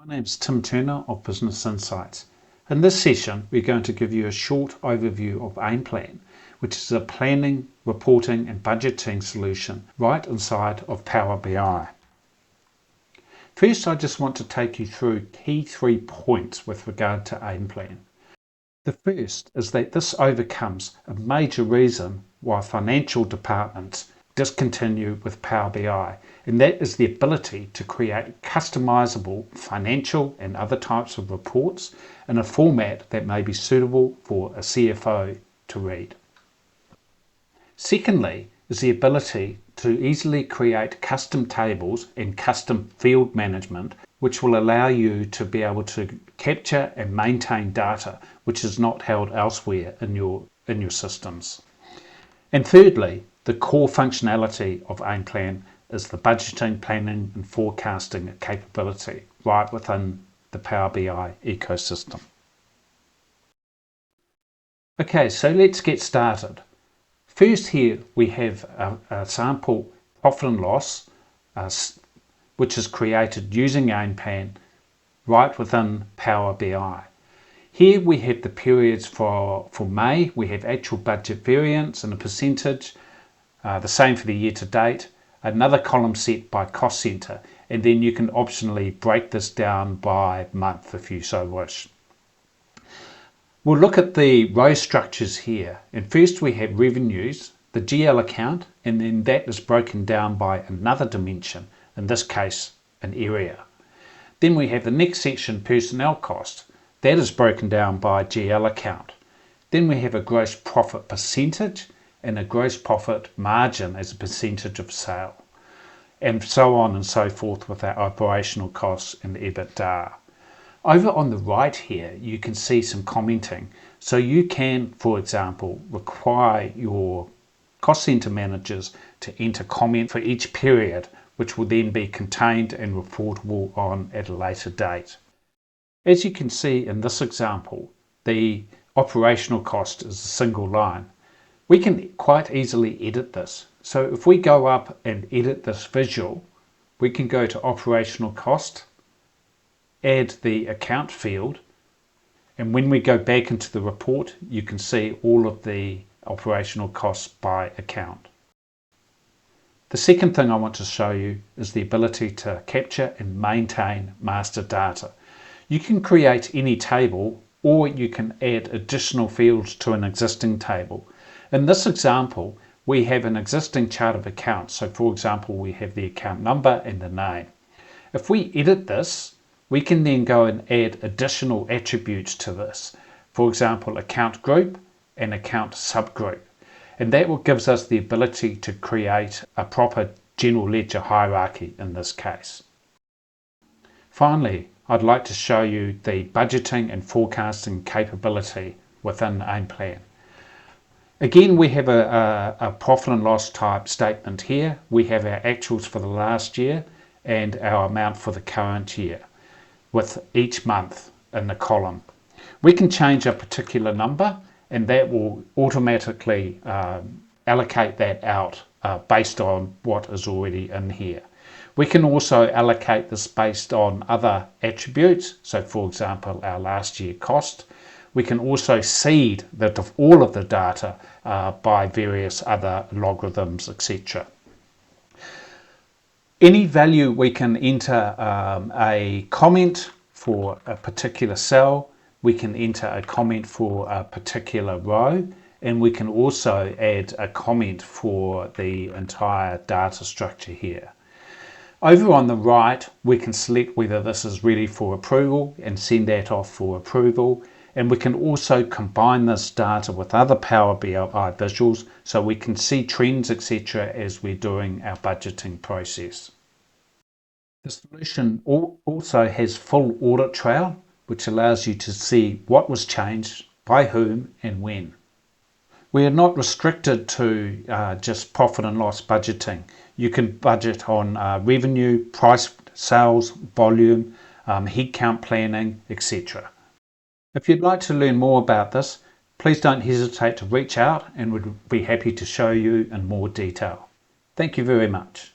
My name is Tim Turner of Business Insights. In this session, we're going to give you a short overview of Aimplan, which is a planning, reporting and budgeting solution right inside of Power BI. First, I just want to take you through key 3 points with regard to Aimplan. The first is that this overcomes a major reason why financial departments discontinue with Power BI, and that is the ability to create customizable financial and other types of reports in a format that may be suitable for a CFO to read. Secondly is the ability to easily create custom tables and custom field management, which will allow you to be able to capture and maintain data which is not held elsewhere in your systems. And thirdly, the core functionality of Aimplan is the budgeting, planning and forecasting capability right within the Power BI ecosystem. Okay, so let's get started. First here we have a sample profit and loss which is created using Aimplan right within Power BI. Here we have the periods for May. We have actual budget variance and a percentage, the same for the year to date, another column set by cost center, and then you can optionally break this down by month if you so wish. We'll look at the row structures here, and first we have revenues, the GL account, and then that is broken down by another dimension, in this case an area. Then we have the next section, personnel cost. That is broken down by GL account. Then we have a gross profit percentage and a gross profit margin as a percentage of sale, and so on and so forth with our operational costs and EBITDA. Over on the right here you can see some commenting, so you can, for example, require your cost center managers to enter comment for each period, which will then be contained and reportable on at a later date. As you can see in this example, the operational cost is a single line. We can quite easily edit this. So if we go up and edit this visual, we can go to operational cost, add the account field, and when we go back into the report, you can see all of the operational costs by account. The second thing I want to show you is the ability to capture and maintain master data. You can create any table, or you can add additional fields to an existing table. In this example, we have an existing chart of accounts. So for example, we have the account number and the name. If we edit this, we can then go and add additional attributes to this. For example, account group and account subgroup. And that gives us the ability to create a proper general ledger hierarchy in this case. Finally, I'd like to show you the budgeting and forecasting capability within Aimplan. Again, we have a profit and loss type statement here. We have our actuals for the last year and our amount for the current year, with each month in the column. We can change a particular number, and that will automatically allocate that out based on what is already in here. We can also allocate this based on other attributes. So for example, our last year cost. We can also seed all of the data by various other logarithms, etc. Any value we can enter a comment for a particular cell. We can enter a comment for a particular row, and we can also add a comment for the entire data structure here. Over on the right, we can select whether this is ready for approval and send that off for approval. And we can also combine this data with other Power BI visuals so we can see trends, etc. as we're doing our budgeting process. The solution also has full audit trail, which allows you to see what was changed, by whom and when. We are not restricted to just profit and loss budgeting. You can budget on revenue, price, sales, volume, headcount planning, etc. If you'd like to learn more about this, please don't hesitate to reach out, and we'd be happy to show you in more detail. Thank you very much.